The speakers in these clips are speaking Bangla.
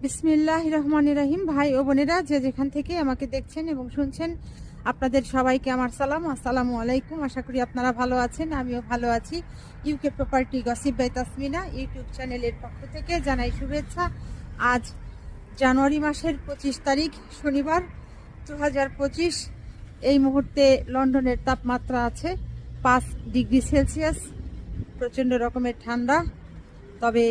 বিসমিল্লাহির রহমানির রহিম। ভাই ও বোনেরা যে যেখান থেকে আমাকে দেখছেন এবং শুনছেন, আপনাদের সবাইকে আমার সালাম, আসসালামু আলাইকুম। আশা করি আপনারা ভালো আছেন, আমিও ভালো আছি। UK property gossip by Tasmina YouTube চ্যানেলের পক্ষ থেকে জানাই শুভেচ্ছা। আজ জানুয়ারি মাসের 25 তারিখ শনিবার 2025। এই মুহূর্তে লন্ডনের তাপমাত্রা আছে 5 ডিগ্রি সেলসিয়াস। প্রচণ্ড রকমের ঠান্ডা, তবে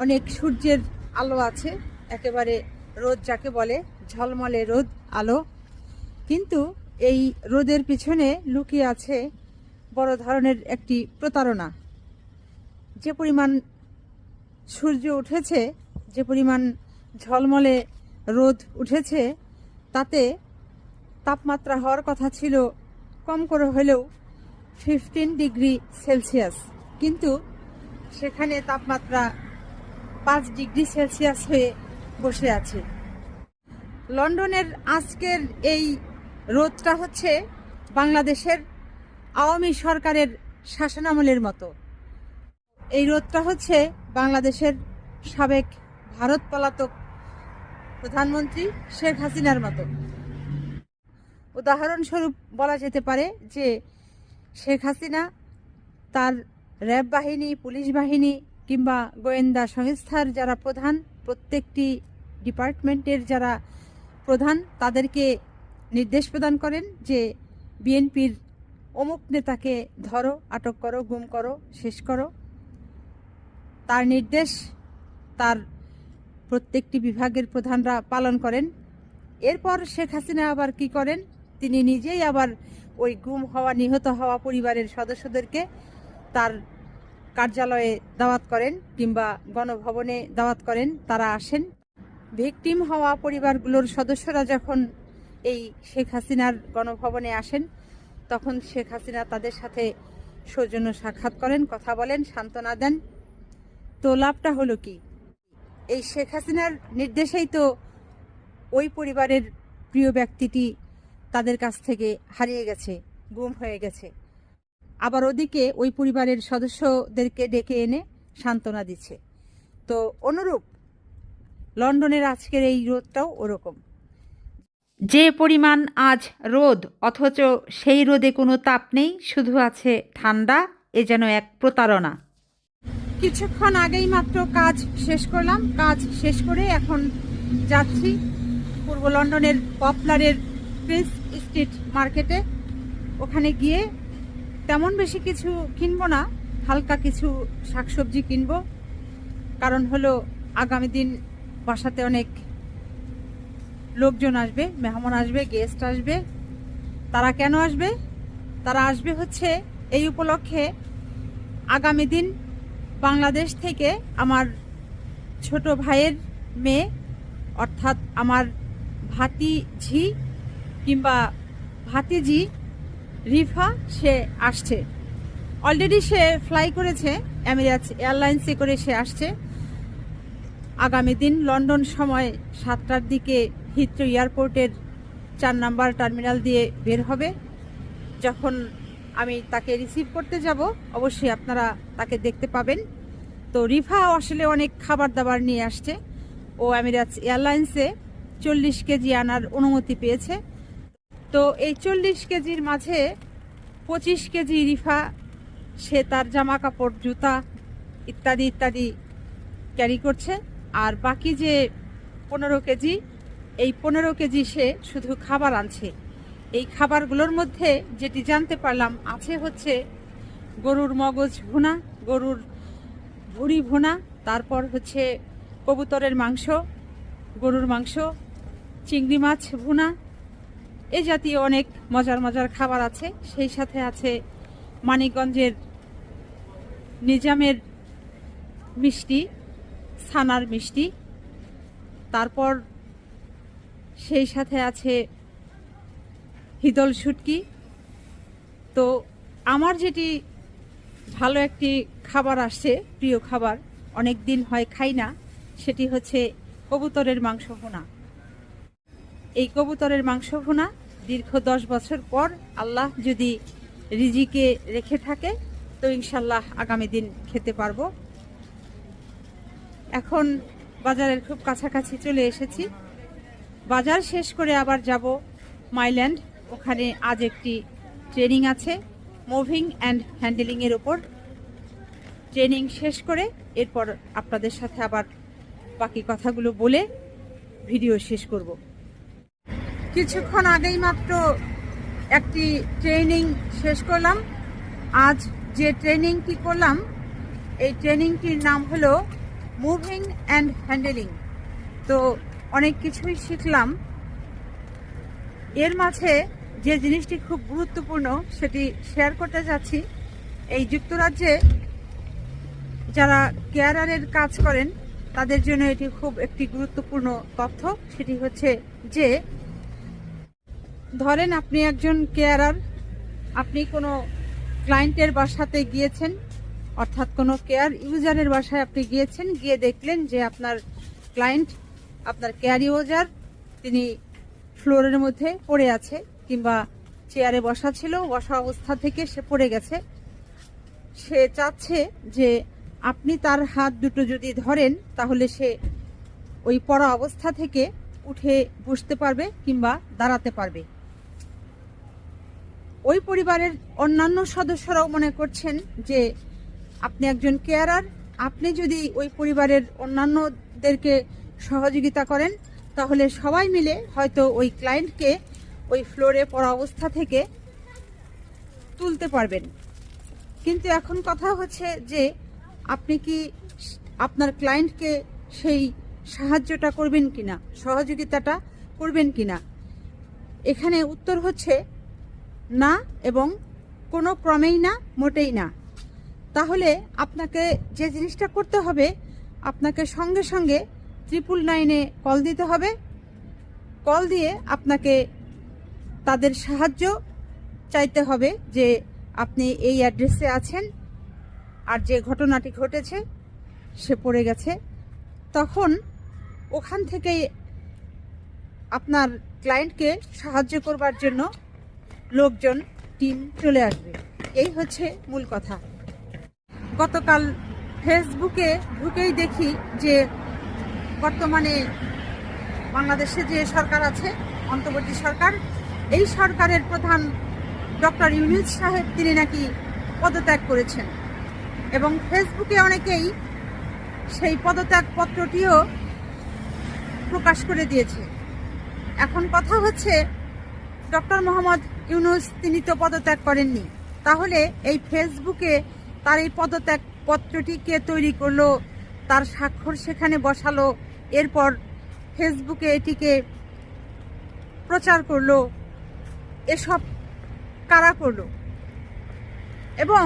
অনেক সূর্যের আলো আছে, একেবারে রোদ যাকে বলে, ঝলমলে রোদ আলো। কিন্তু এই রোদের পিছনে লুকিয়ে আছে বড় ধরনের একটি প্রতারণা। যে পরিমাণ সূর্য উঠেছে, যে পরিমাণ ঝলমলে রোদ উঠেছে, তাতে তাপমাত্রা হওয়ার কথা ছিল কম করে হলেও 15 ডিগ্রি সেলসিয়াস, কিন্তু সেখানে তাপমাত্রা 5 ডিগ্রি সেলসিয়াস হয়ে বসে আছে। লন্ডনের আজকের এই রোদটা হচ্ছে বাংলাদেশের আওয়ামী সরকারের শাসনামলের মতো। এই রোদটা হচ্ছে বাংলাদেশের সাবেক ভারত পলাতক প্রধানমন্ত্রী শেখ হাসিনার মতো। উদাহরণস্বরূপ বলা যেতে পারে যে শেখ হাসিনা তার র্যাব বাহিনী, পুলিশ বাহিনী কিংবা গোয়েন্দা সংস্থার যারা প্রধান, প্রত্যেকটি ডিপার্টমেন্টের যারা প্রধান, তাদেরকে নির্দেশ প্রদান করেন যে বিএনপির অমুক নেতাকে ধরো, আটক করো, গুম করো, শেষ করো। তার নির্দেশ তার প্রত্যেকটি বিভাগের প্রধানরা পালন করেন। এরপর শেখ হাসিনা আবার কি করেন, তিনি নিজেই আবার ওই গুম হওয়া, নিহত হওয়া পরিবারের সদস্যদেরকে তার কার্যালয়ে দাওয়াত করেন কিংবা গণভবনে দাওয়াত করেন, তারা আসেন। ভিকটিম হওয়া পরিবারগুলোর সদস্যরা যখন এই শেখ হাসিনার গণভবনে আসেন, তখন শেখ হাসিনা তাদের সাথে সৌজন্য সাক্ষাৎ করেন, কথা বলেন, সান্ত্বনা দেন। তো লাভটা হলো কি? এই শেখ হাসিনার নির্দেশেই তো ওই পরিবারের প্রিয় ব্যক্তিটি তাদের কাছ থেকে হারিয়ে গেছে, গুম হয়ে গেছে। আবার ওদিকে ওই পরিবারের সদস্যদেরকে ডেকে এনে সান্ত্বনা দিচ্ছে। তো অনুরূপ লন্ডনের আজকের এই রোদটাও ওরকম। যে পরিমাণ আজ রোদ, অথচ সেই রোদে কোনো তাপ নেই, শুধু আছে ঠান্ডা। এ যেন এক প্রতারণা। কিছুক্ষণ আগেই মাত্র কাজ শেষ করলাম। কাজ শেষ করে এখন যাচ্ছি পূর্ব লন্ডনের পপলারের প্রিন্স স্ট্রিট মার্কেটে। ওখানে গিয়ে তেমন বেশি কিছু কিনবো না, হালকা কিছু শাকসবজি কিনবো। কারণ হলো আগামী দিন বাসাতে অনেক লোকজন আসবে, মেহমান আসবে, গেস্ট আসবে। তারা কেন আসবে? তারা আসবে হচ্ছে এই উপলক্ষে, আগামী দিন বাংলাদেশ থেকে আমার ছোট ভাইয়ের মেয়ে, অর্থাৎ আমার ভাতিঝি কিংবা ভাতিজি রিফা, সে আসছে। অলরেডি সে ফ্লাই করেছে, এমিরেটস এয়ারলাইন্সে করে সে আসছে। আগামী দিন লন্ডন সময় 7টার দিকে হিথ্রো এয়ারপোর্টের 4 নম্বর টার্মিনাল দিয়ে বের হবে। যখন আমি তাকে রিসিভ করতে যাব, অবশ্যই আপনারা তাকে দেখতে পাবেন। তো রিফা আসলে অনেক খাবার দাবার নিয়ে আসছে। ও এমিরেটস এয়ারলাইন্সে 40 কেজি আনার অনুমতি পেয়েছে। তো এই 40 কেজির মাঝে 25 কেজি রিফা সে তার জামা কাপড়, জুতা ইত্যাদি ইত্যাদি ক্যারি করছে। আর বাকি যে 15 কেজি, এই 15 কেজি সে শুধু খাবার আনছে। এই খাবারগুলোর মধ্যে যেটি জানতে পারলাম আছে হচ্ছে গরুর মগজ ভুনা, গরুর ভুঁড়ি ভুনা, তারপর হচ্ছে কবুতরের মাংস, গরুর মাংস, চিংড়ি মাছ ভুনা, এ জাতীয় অনেক মজার মজার খাবার আছে। সেই সাথে আছে মানিকগঞ্জের নিজামের মিষ্টি, ছানার মিষ্টি, তারপর সেই সাথে আছে হিদল শুটকি। তো আমার যেটি ভালো একটি খাবার আসছে, প্রিয় খাবার, অনেক দিন হয় খাই না, সেটি হচ্ছে কবুতরের মাংস ভুনা। এই কবুতরের মাংস ভুনা দীর্ঘ 10 বছর পর আল্লাহ যদি রিজিকে রেখে থাকে, তো ইনশাল্লাহ আগামী দিন খেতে পারবো। এখন বাজারের খুব কাছাকাছি চলে এসেছি। বাজার শেষ করে আবার যাব মাইল্যান্ড। ওখানে আজ একটি ট্রেনিং আছে মুভিং অ্যান্ড হ্যান্ডেলিংয়ের ওপর। ট্রেনিং শেষ করে এরপর আপনাদের সাথে আবার বাকি কথাগুলো বলে ভিডিও শেষ করব। কিছুক্ষণ আগেই মাত্র একটি ট্রেনিং শেষ করলাম। আজ যে ট্রেনিংটি করলাম এই ট্রেনিংটির নাম হলো মুভিং অ্যান্ড হ্যান্ডেলিং। তো অনেক কিছুই শিখলাম। এর মাঝে যে জিনিসটি খুব গুরুত্বপূর্ণ সেটি শেয়ার করতে যাচ্ছি। এই যুক্তরাজ্যে যারা কেয়ারারের কাজ করেন তাদের জন্য এটি খুব একটি গুরুত্বপূর্ণ তথ্য। সেটি হচ্ছে যে ধরেন আপনি একজন কেয়ারার, আপনি কোনো ক্লায়েন্টের বাসাতে গিয়েছেন, অর্থাৎ কোনো কেয়ার ইউজারের বাসায় আপনি গিয়েছেন, গিয়ে দেখলেন যে আপনার ক্লায়েন্ট, আপনার কেয়ার ইউজার, তিনি ফ্লোরের মধ্যে পড়ে আছে কিংবা চেয়ারে বসা ছিল, বসা অবস্থা থেকে সে পড়ে গেছে। সে চাচ্ছে যে আপনি তার হাত দুটো যদি ধরেন তাহলে সে ওই পড়া অবস্থা থেকে উঠে বসতে পারবে কিংবা দাঁড়াতে পারবে। ওই পরিবারের অন্যান্য সদস্যরাও মনে করছেন যে আপনি একজন কেয়ারার, আপনি যদি ওই পরিবারের অন্যান্যদেরকে সহযোগিতা করেন তাহলে সবাই মিলে হয়তো ওই ক্লায়েন্টকে ওই ফ্লোরে পড়া অবস্থা থেকে তুলতে পারবেন। কিন্তু এখন কথা হচ্ছে যে আপনি কি আপনার ক্লায়েন্টকে সেই সাহায্যটা করবেন কিনা, সহযোগিতাটা করবেন কিনা? এখানে উত্তর হচ্ছে না এবং কোনো ক্রমেই না, মোটেই না। তাহলে আপনাকে যে জিনিসটা করতে হবে, আপনাকে সঙ্গে সঙ্গে 999-এ কল দিতে হবে। কল দিয়ে আপনাকে তাদের সাহায্য চাইতে হবে যে আপনি এই অ্যাড্রেসে আছেন আর যে ঘটনাটি ঘটেছে সে পড়ে গেছে। তখন ওখান থেকেই আপনার ক্লায়েন্টকে সাহায্য করবার জন্য লোকজন, টিম চলে আসবে। এই হচ্ছে মূল কথা। গতকাল ফেসবুকে ঢুকেই দেখি যে বর্তমানে বাংলাদেশে যে সরকার আছে, অন্তর্বর্তী সরকার, এই সরকারের প্রধান ডক্টর ইউনূস সাহেব তিনি নাকি পদত্যাগ করেছেন এবং ফেসবুকে অনেকেই সেই পদত্যাগ পত্রটিও প্রকাশ করে দিয়েছে। এখন কথা হচ্ছে ডক্টর মোহাম্মদ ইউনূস তিনি তো পদত্যাগ করেননি, তাহলে এই ফেসবুকে তার এই পদত্যাগ পত্রটি কে তৈরি করলো, তার স্বাক্ষর সেখানে বসালো, এরপর ফেসবুকে এটিকে প্রচার করলো, এসব কারা করলো? এবং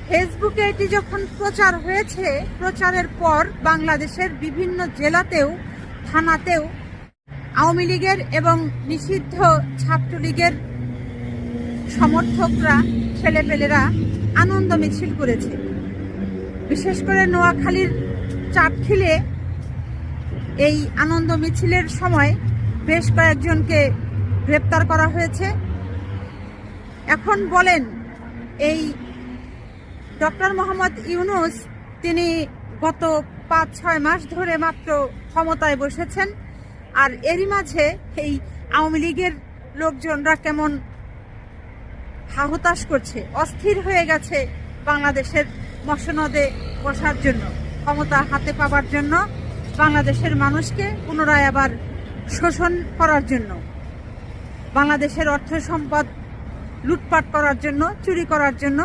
ফেসবুকে এটি যখন প্রচার হয়েছে, প্রচারের পর বাংলাদেশের বিভিন্ন জেলাতেও, থানাতেও আওয়ামী লীগের এবং নিষিদ্ধ ছাত্রলীগের সমর্থকরা, ছেলেপেলেরা আনন্দ মিছিল করেছে। বিশেষ করে নোয়াখালীর চাটখিলে এই আনন্দ মিছিলের সময় বেশ কয়েকজনকে গ্রেপ্তার করা হয়েছে। এখন বলেন, এই ডক্টর মোহাম্মদ ইউনূস তিনি গত 5-6 মাস ধরে মাত্র ক্ষমতায় বসেছেন, আর এরই মাঝে এই আওয়ামী লীগের লোকজনরা কেমন হাহুতাশ করছে, অস্থির হয়ে গেছে বাংলাদেশের মসনদে বসার জন্য, ক্ষমতা হাতে পাবার জন্য, বাংলাদেশের মানুষকে পুনরায় আবার শোষণ করার জন্য, বাংলাদেশের অর্থ সম্পদ লুটপাট করার জন্য, চুরি করার জন্য,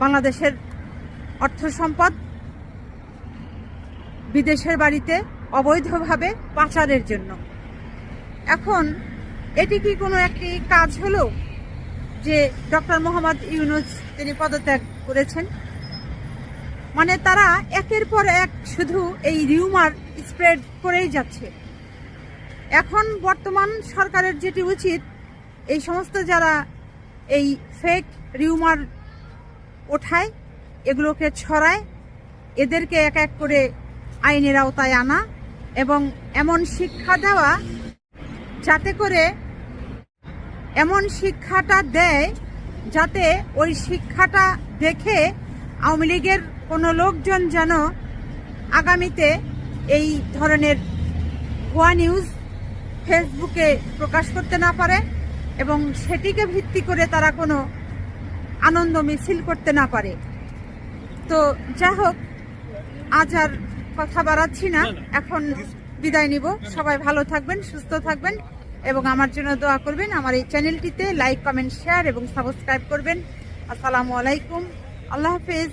বাংলাদেশের অর্থ সম্পদ বিদেশের বাড়িতে অবৈধভাবে পাচারের জন্য। এখন এটি কি কোনো একটি কাজ হলো যে ডক্টর মোহাম্মদ ইউনূস তিনি পদত্যাগ করেছেন? মানে তারা একের পর এক শুধু এই রিউমার স্প্রেড করেই যাচ্ছে। এখন বর্তমান সরকারের যেটি উচিত, এই সমস্ত যারা এই ফেক রিউমার ওঠায়, এগুলোকে ছড়ায়, এদেরকে এক এক করে আইনের আওতায় আনা এবং এমন শিক্ষা দেওয়া যাতে করে, এমন শিক্ষাটা দেয় যাতে ওই শিক্ষাটা দেখে আওয়ামী লীগের কোনো লোকজন যেন আগামীতে এই ধরনের ভুয়া নিউজ ফেসবুকে প্রকাশ করতে না পারে এবং সেটিকে ভিত্তি করে তারা কোনো আনন্দ মিছিল করতে না পারে। তো যা হোক, আজ আর কথা বাড়াচ্ছি না, এখন বিদায় নিব। সবাই ভালো থাকবেন, সুস্থ থাকবেন এবং আমার জন্য দোয়া করবেন। আমার এই চ্যানেলটিতে লাইক, কমেন্ট, শেয়ার এবং সাবস্ক্রাইব করবেন। আসসালামু আলাইকুম, আল্লাহ হাফেজ।